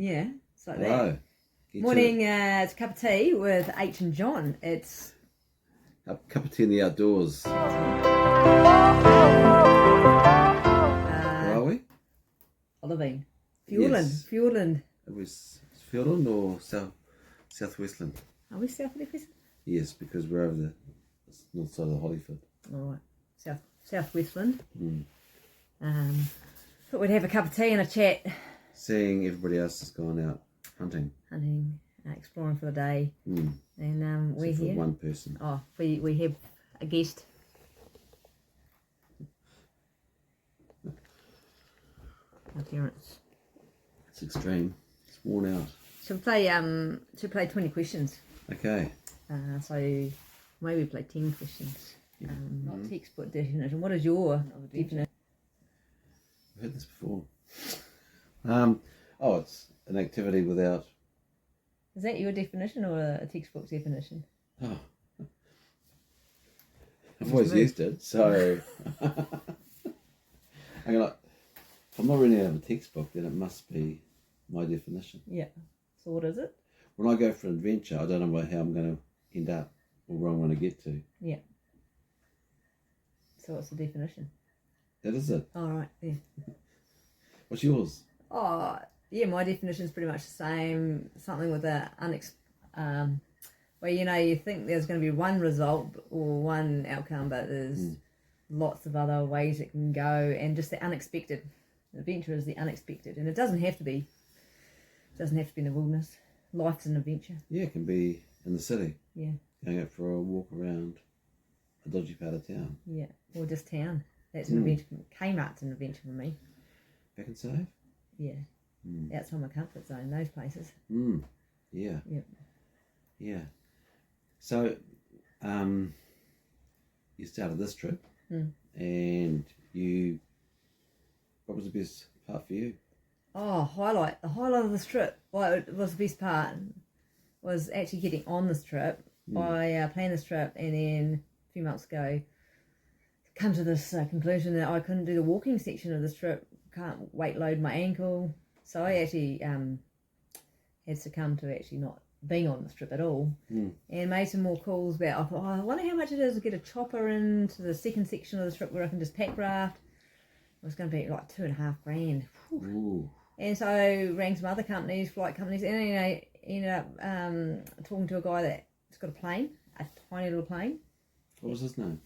Yeah, it's like Hello. that. Morning, it's Cuppa Tea with H and John. It's A cup of tea in the outdoors. Where are we? Olivine. Yes. Fjordland. It was Fjordland or Southwestland? Are we south of the Crescent? Yes, because we're over the north side of the Hollyford. All right, Southwestland. Mm. Thought we'd have a cup of tea and a chat. Seeing everybody else has gone out hunting. Exploring for the day. Mm. And we're Except here. for one person. Oh, we have a guest. Our parents. It's extreme. It's worn out. Should we play 20 questions? Okay. So maybe play 10 questions. Yeah. Not textbook definition. What is your definition? I've heard this before. It's an activity without... Is that your definition or a textbook definition? Oh. I've always used it, so... if I'm not reading out of a textbook, then it must be my definition. Yeah. So what is it? When I go for an adventure, I don't know how I'm going to end up or where I'm going to get to. Yeah. So what's the definition? That is it. All right. Yeah. What's yours? Oh, yeah. My definition is pretty much the same. Something with a where you think there's going to be one result or one outcome, but there's lots of other ways it can go, and just the unexpected. Adventure is the unexpected, and it doesn't have to be. It doesn't have to be in the wilderness. Life's an adventure. Yeah, it can be in the city. Yeah. Going out for a walk around a dodgy part of town. Yeah, or just town. That's an adventure. Kmart's an adventure for me. Back and safe? Yeah. Outside my comfort zone, those places. Yeah. Yep. Yeah. So, you started this trip, and what was the best part for you? Oh, the highlight of this trip. Well, it was the best part was actually getting on this trip. I planned this trip, and then a few months ago, come to this conclusion that I couldn't do the walking section of this trip. Can't weight load my ankle, so I actually had succumbed to actually not being on this trip at all, and made some more calls about. I thought, I wonder how much it is to get a chopper into the second section of the trip where I can just pack raft. It was going to be like $2,500. Ooh. And so I rang some other companies, flight companies, and I ended up talking to a guy that's got a plane, a tiny little plane. What was his name?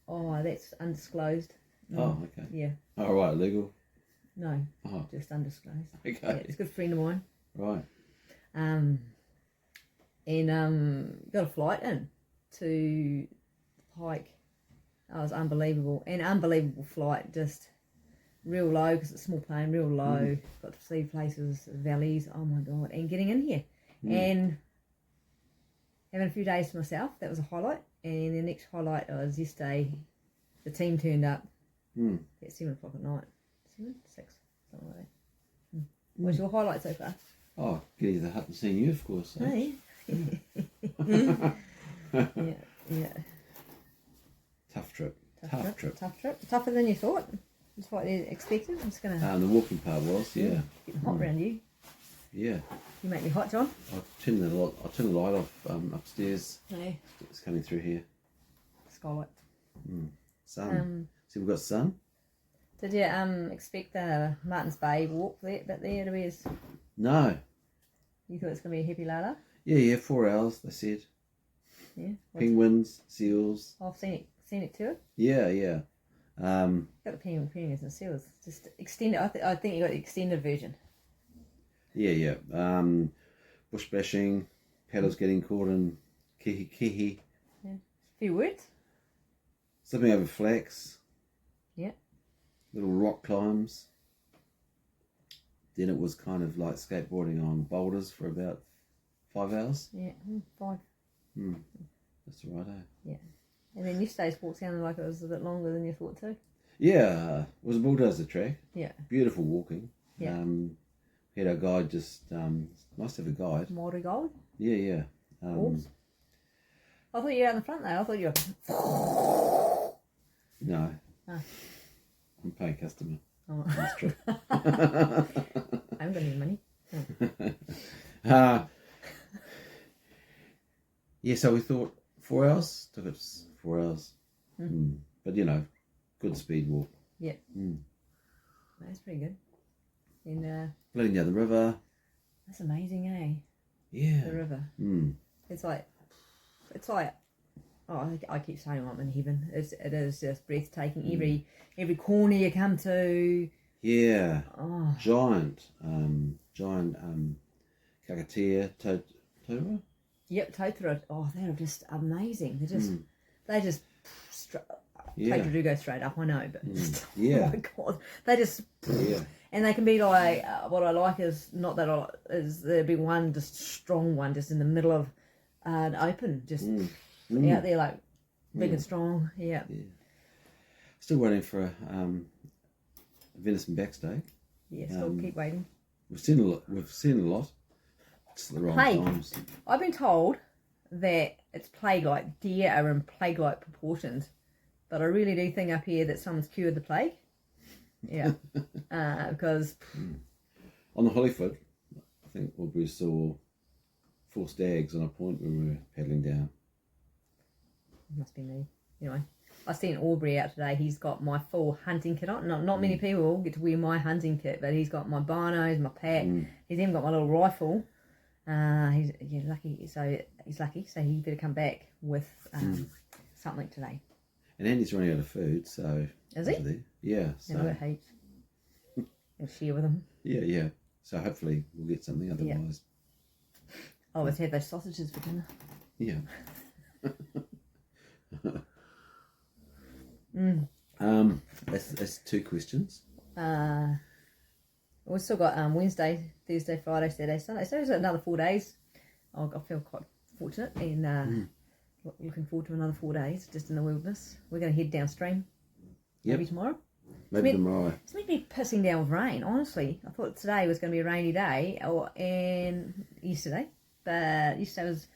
Oh, that's undisclosed. Oh, okay. Yeah. Oh, right, legal? No, Oh. just undisclosed. Okay. Yeah, it's a good friend of mine. Right. Got a flight in to Pyke. Oh, it was unbelievable. An unbelievable flight, just real low, because it's a small plane, real low. Got to see places, valleys, oh my God. And getting in here. And having a few days to myself, that was a highlight. And the next highlight was yesterday, the team turned up at 7 o'clock at night. 7? 6? Something like that. What's your highlight so far? Oh, getting to the hut and seeing you, of course. Eh? Hey. Yeah. Tough trip. Tough trip. Tougher than you thought. That's what you expected. I'm just going to... The walking part was, yeah. Getting hot around you. Yeah. You make me hot, John. I'll turn the light off upstairs. Hey. It's coming through here. Skylight. Sun. See, we've got sun. Did you expect the Martins Bay walk there to be as... No. You thought it was going to be a happy lala? Yeah, 4 hours, they said. Yeah. Penguins, seals. Oh, scenic tour? Yeah. Got the penguins and seals. Just extended. I think you got the extended version. Yeah. Bush bashing, paddles getting caught in kihi. Yeah. A few words. Slipping over flax. Yeah. Little rock climbs. Then it was kind of like skateboarding on boulders for about 5 hours. Yeah, 5. That's all right, eh? Yeah. And then yesterday's walk sounded like it was a bit longer than you thought too. Yeah, it was a bulldozer track. Yeah. Beautiful walking. Yeah. We had our guide just, nice to have a guide. Maori guide? Yeah. Oops. I thought you were out in the front though. I thought you were... No. Oh. I'm paying customer. Oh. That's true. I haven't got any money. Yeah, so we thought 4 hours. Took us 4 hours. But, good speed walk. Yeah. That's pretty good. And Floating down the river. that's amazing, eh? Yeah. The river. It's like, oh, I keep saying I'm in heaven. It is just breathtaking. Every corner you come to. Yeah. Oh. Giant Cuppa Tea, Totoro? Yep, Totoro. Oh, they're just amazing. They just Yeah. Totoro do go straight up, I know, but just, Yeah. oh my God, they just, and they can be like, what I like is not that is there'd be one just strong one just in the middle of an open, just out there like big and strong. Yeah. Still waiting for a venison backstay. Yeah, still keep waiting. We've seen a lot. It's the wrong times. I've been told that it's plague-like. Deer are in plague-like proportions, but I really do think up here that someone's cured the plague. Yeah, because on the Hollyfoot, I think we saw 4 stags on a point when we were paddling down. Must be me. Anyway, I seen Aubrey out today. He's got my full hunting kit on. Not many people get to wear my hunting kit, but he's got my binos, my pack. He's even got my little rifle. He's lucky. So he's lucky. So he better come back with something today. And Andy's running out of food, so is he? Yeah. So I've got heaps. I'll share with him. Yeah. So hopefully we'll get something. Otherwise, I'll always have those sausages for dinner. Yeah. That's 2 questions. We've still got Wednesday, Thursday, Friday, Saturday, Sunday. So it's another 4 days. I feel quite fortunate and looking forward to another 4 days just in the wilderness. We're going to head downstream. Maybe tomorrow. Maybe tomorrow. It's meant to be pissing down with rain, honestly. I thought today was going to be a rainy day, and yesterday. But yesterday was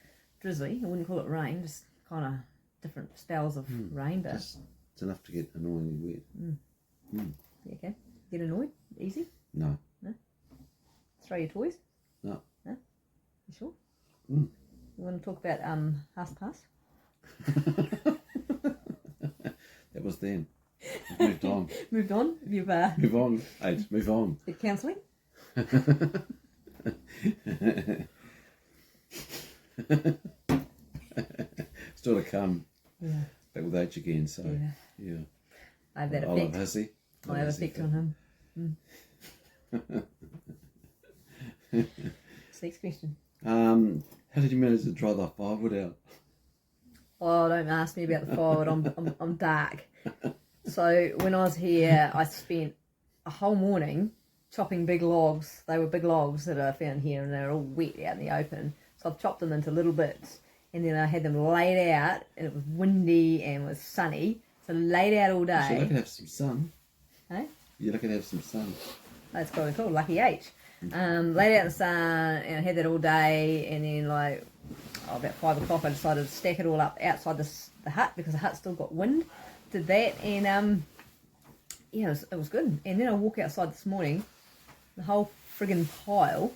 drizzly. I wouldn't call it rain, just kind of different spells of rain. But it's enough to get annoyingly wet. You okay? Get annoyed? Easy? No. Throw your toys? No. You sure? You want to talk about Haas Pass? That was then. We've moved on. Moved on? You've move on. Move on. Get counselling? Still to come. Yeah. Back with H again, so yeah. I have that effect. I love Hussy. I have effect on him. Next question. How did you manage to dry the firewood out? Oh, don't ask me about the firewood. I'm dark. So when I was here, I spent a whole morning chopping big logs. They were big logs that I found here, and they were all wet out in the open. So I've chopped them into little bits, and then I had them laid out, and it was windy and it was sunny. So laid out all day. So you could have some sun. Hey? You're lucky to have some sun. That's probably cool. Lucky H. Laid out in the sun, and I had that all day, and then about 5 o'clock I decided to stack it all up outside the hut because the hut still got wind. Did that, and it was good. And then I walk outside this morning, the whole friggin' pile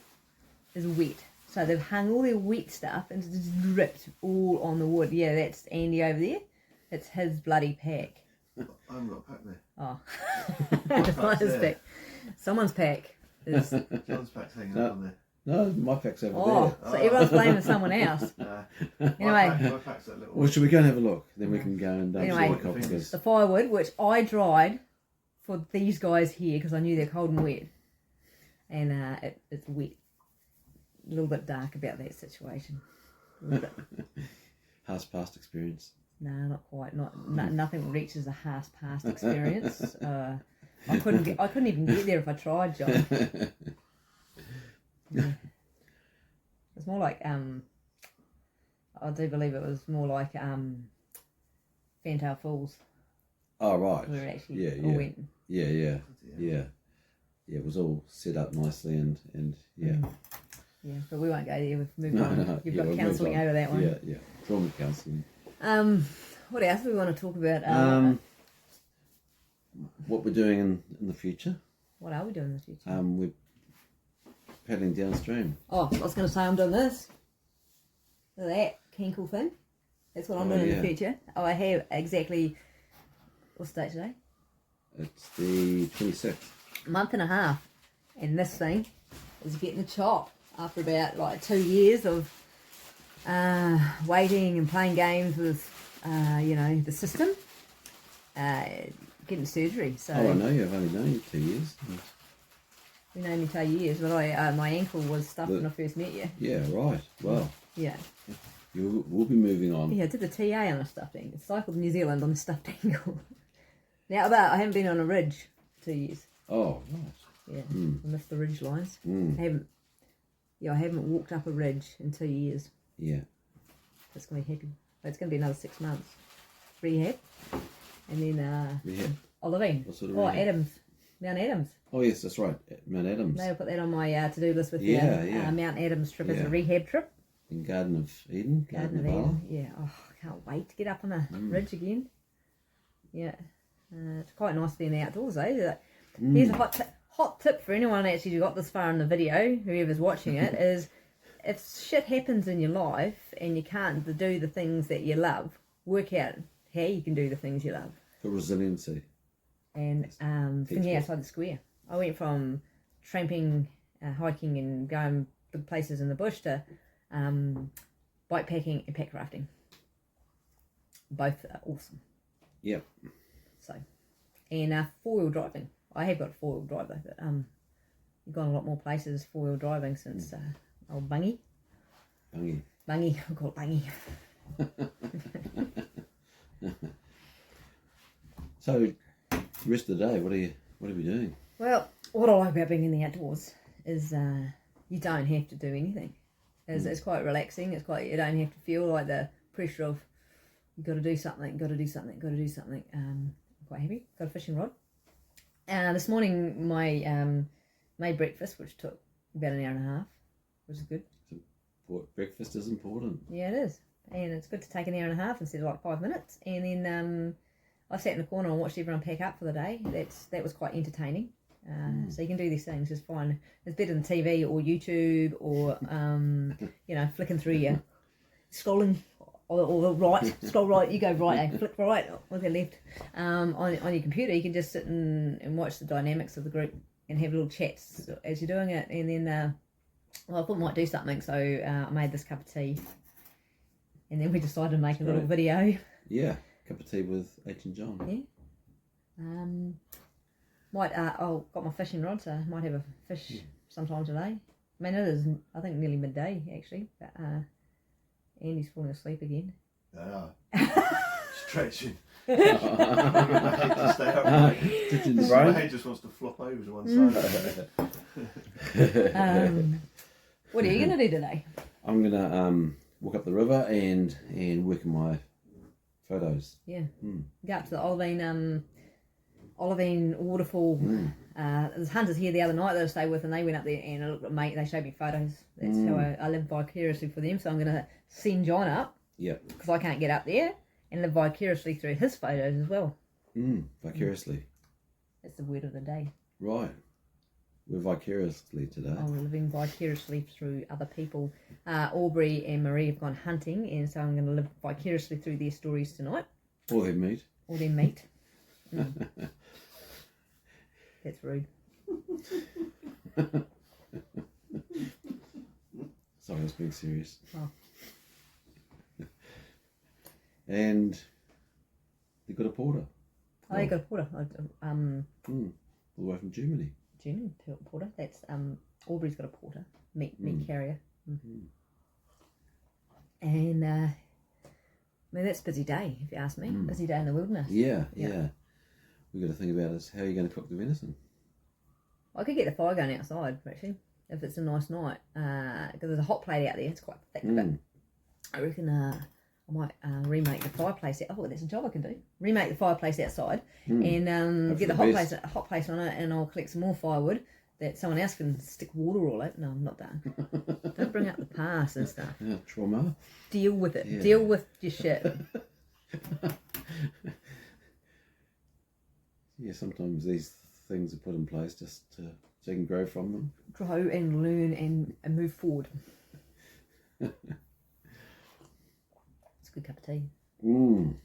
is wet. So they've hung all their wet stuff and it's just dripped all on the wood. Yeah, that's Andy over there. It's his bloody pack. I've got a pack there. Oh. It's not his pack. Someone's pack is... John's pack's hanging up on there. No, my pack's over there. So everyone's blaming someone else. Anyway. My pack's that little Well, should we go and have a look? Then we can go and Anyway, the firewood, which I dried for these guys here because I knew they're cold and wet. And it's wet. A little bit dark about that situation. Haas past experience. No, not quite. Nothing reaches a Haas past experience. I couldn't even get there if I tried, John. Yeah. It's more like I do believe it was more like Fantail Falls. Oh right. Where it actually all went. Yeah. It was all set up nicely and yeah. Yeah, but we won't go there. We've moved on. You've got counselling over that one. Yeah. Trauma counselling. What else do we want to talk about? What we're doing in the future. What are we doing in the future? paddling downstream. Oh, I was going to say I'm doing this. Look at that Kinkle thing. That's what I'm doing in the future. Oh, I have exactly, what's the date today? It's the 26th. A month and a half. And this thing is getting a chop after about like 2 years of waiting and playing games with, the system. Getting surgery. So Oh, I know you. I've only known you 2 years. we know me 2 years, but my ankle was stuffed when I first met you. Yeah, right. Well, Yeah. we'll be moving on. Yeah, I did the TA on a stuffed ankle. Cycled New Zealand on a stuffed ankle. Now, I haven't been on a ridge 2 years. Oh, right. Yeah, I missed the ridge lines. Mm. I haven't walked up a ridge in 2 years. Yeah. It's going to be happy. But it's going to be another 6 months. Rehab. And then, Rehab. Levine. What sort of rehab? Adams. Mount Adams. Oh, yes, that's right. Mount Adams. Maybe I'll put that on my to-do list with Yeah. Mount Adams trip as Yeah. a rehab trip. In Garden of Eden. Garden of Eden. Yeah. Oh, I can't wait to get up on a ridge again. Yeah. It's quite nice being outdoors, eh? Here's a hot tip for anyone actually who got this far in the video, whoever's watching it, is if shit happens in your life and you can't do the things that you love, work out how you can do the things you love. For resiliency. And thinking outside the square. I went from tramping, hiking and going big places in the bush to bike packing and pack rafting. Both are awesome. Yep. So, and four-wheel driving. I have got a four-wheel drive though, but you've gone a lot more places four-wheel driving since old Bungy. Bungy. I call it Bungy. So, the rest of the day, what are we doing? Well, what I like about being in the outdoors is you don't have to do anything. It's quite relaxing. You don't have to feel like the pressure of you've got to do something. I'm quite happy. Got a fishing rod. This morning, made breakfast, which took about an hour and a half, which is good. Breakfast is important. Yeah, it is. And it's good to take an hour and a half instead of like 5 minutes. And then I sat in the corner and watched everyone pack up for the day. That was quite entertaining. So you can do these things, it's fine. It's better than TV or YouTube or, flicking through your scrolling or right, scroll right, you go right, flick right, or go left. On your computer, you can just sit and watch the dynamics of the group and have little chats as you're doing it. And then, I thought I might do something, so I made this cup of tea. And then we decided to make a little video. Yeah, cup of tea with H and John. Yeah. Got my fishing rod, so I might have a fish sometime today. I mean, it is, I think, nearly midday, actually. But Andy's falling asleep again. Stretching. My head just stay upright. My head just wants to flop over to one side. What are you going to do today? I'm going to walk up the river and work on my photos. Yeah. Go up to the Olivine waterfall. There's hunters here the other night that I stayed with, and they went up there and I looked at they showed me photos. That's how I live vicariously for them. So I'm going to send John up. Yep. Because I can't get up there, and live vicariously through his photos as well. Vicariously. That's the word of the day. Right. We're vicariously today. I'm living vicariously through other people. Aubrey and Marie have gone hunting, and so I'm going to live vicariously through their stories tonight. Or their meat. Or their meat. That's rude. Sorry, I was being serious. Oh. And they got a porter. Oh, they got a porter. All the way from Germany. German porter. That's Aubrey's got a porter, meat carrier. And I mean, that's a busy day, if you ask me. Busy day in the wilderness. Yeah. We've got to think about is how are you going to cook the venison? I could get the fire going outside, actually, if it's a nice night. Because there's a hot plate out there. It's quite thick, but I reckon I might remake the fireplace. Oh, that's a job I can do. Remake the fireplace outside and get the hot place on it, and I'll collect some more firewood that someone else can stick water all over. No, I'm not done. Don't bring up the past and stuff. Yeah, trauma. Deal with it. Yeah. Deal with your shit. Yeah, sometimes these things are put in place just to so you can grow from them. Grow and learn and move forward. It's a good cup of tea. Mm.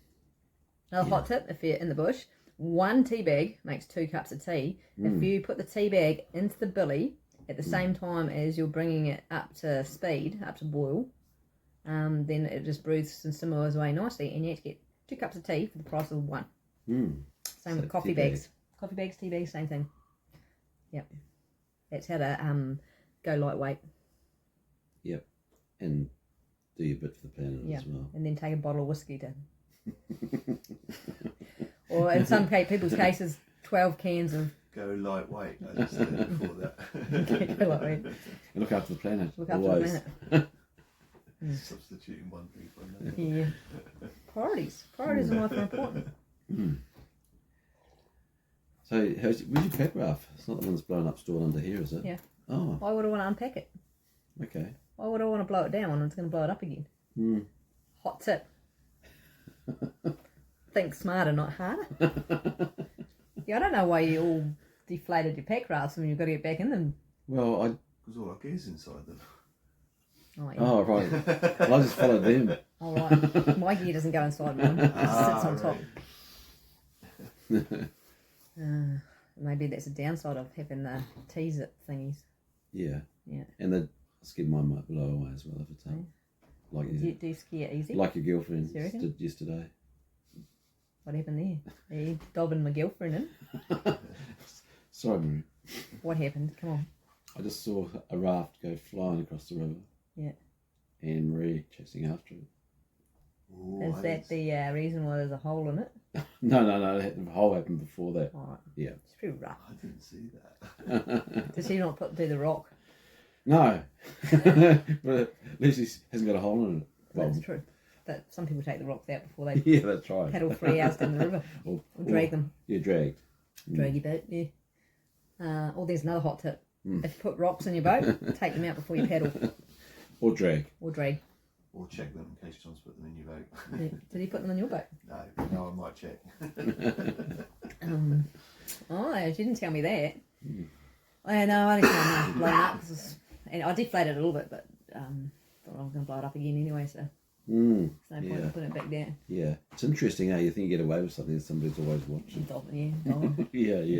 Another hot tip, if you're in the bush, 1 tea bag makes 2 cups of tea. If you put the tea bag into the billy at the same time as you're bringing it up to speed, up to boil, then it just brews and simmers away nicely, and you actually get 2 cups of tea for the price of 1. Same with coffee bags. Coffee bags, tea bags, same thing. Yep. That's how to go lightweight. Yep. And do your bit for the planet as well. And then take a bottle of whiskey to... or in some people's cases, 12 cans of... Go lightweight, I just said before that. Go lightweight. And look after the planet. Look after always. the planet. Substituting one thing for another. Yeah. Priorities. Priorities in life are important. So, where's your pack raft? It's not the one that's blown up stored under here, is it? Yeah. Oh, Why would I want to unpack it? okay. Why would I want to blow it down when it's going to blow it up again? Hot tip. Think smarter, not harder. Yeah, I don't know why you all deflated your pack rafts when you've got to get back in them. Well, Because all our gear's inside them. Oh, yeah. Oh, right. Well, I just followed them. All right. My gear doesn't go inside mine. It just sits on top. Maybe that's a downside of having the teas at thingies. Yeah. Yeah. And the skin mine might blow away as well if it's up. Like Do you ski it easy? like your girlfriend Seriously? did yesterday. What happened there? Are you dobbing my girlfriend in? Sorry, Marie. What happened? Come on. I just saw a raft go flying across the river. Yeah. And Marie chasing after it. Ooh, Is that the reason why there's a hole in it? No. The whole happened before that. All right. Yeah. It's pretty rough. I didn't see that. Does he not do the rock? No. But at least he hasn't got a hole in it. Well, That's true. But some people take the rocks out before they yeah, that's right. paddle 3 hours down the river. Or Drag them. Yeah, dragged. Drag your boat, yeah. Or there's another hot tip. If you put rocks in your boat, take them out before you paddle. Or drag. Or drag. Or check them in case John's put them in your boat. Yeah. Did he put them in your boat? No, I might check. Oh, you didn't tell me that. I know, I only found it blown up. And I deflated it a little bit, but thought I was going to blow it up again anyway, so there's no point in putting it back down. Yeah. It's interesting how you think you get away with something and somebody's always watching. Dob. Yeah.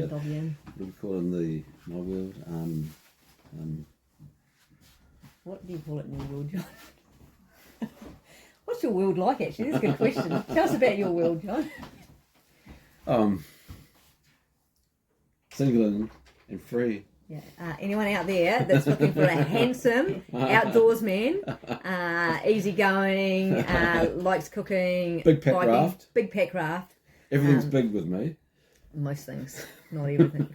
Dob you in. What do we call it in my world? What do you call it in your world, John? What's your world like, actually? That's a good question. Tell us about your world, John. Single and free. Yeah. Anyone out there that's looking for a handsome outdoors man, easygoing, likes cooking, Big pack biking, raft. big pack raft. Everything's big with me. Most things, not everything.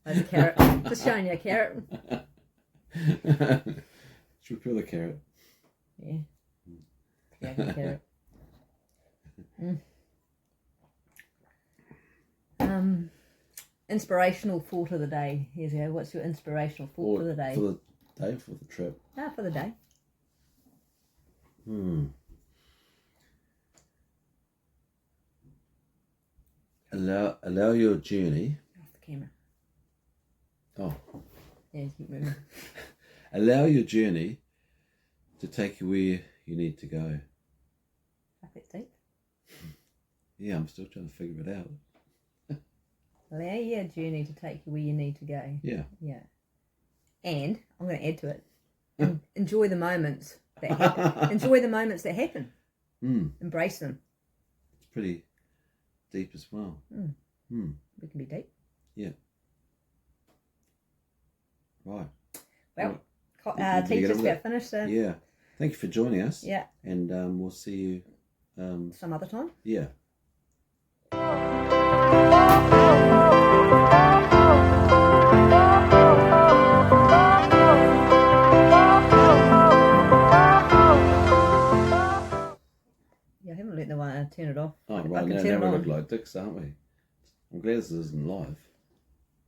There's a carrot. Just showing you a carrot. Should we peel the carrot? Yeah. Yeah, carrot. Inspirational thought of the day. Here's go. What's your inspirational thought for the day? For the day, for the trip. For the day. Allow your journey. Off the camera. Oh. Yeah, keep moving. Allow your journey to take you where you need to go. That's deep. Yeah, I'm still trying to figure it out. Allow your journey to take you where you need to go. Yeah. Yeah. And I'm going to add to it. Enjoy the moments that happen. Enjoy the moments that happen. Embrace them. It's pretty deep as well. We can be deep. Yeah. Right. Well, Did you tea get just over about finished. So Yeah. Thank you for joining us. yeah, And we'll see you. some other time. Yeah. Yeah, I haven't let the one turn it off. Oh, I right. can Now turn it we on. look like dicks, aren't we? I'm glad this isn't live.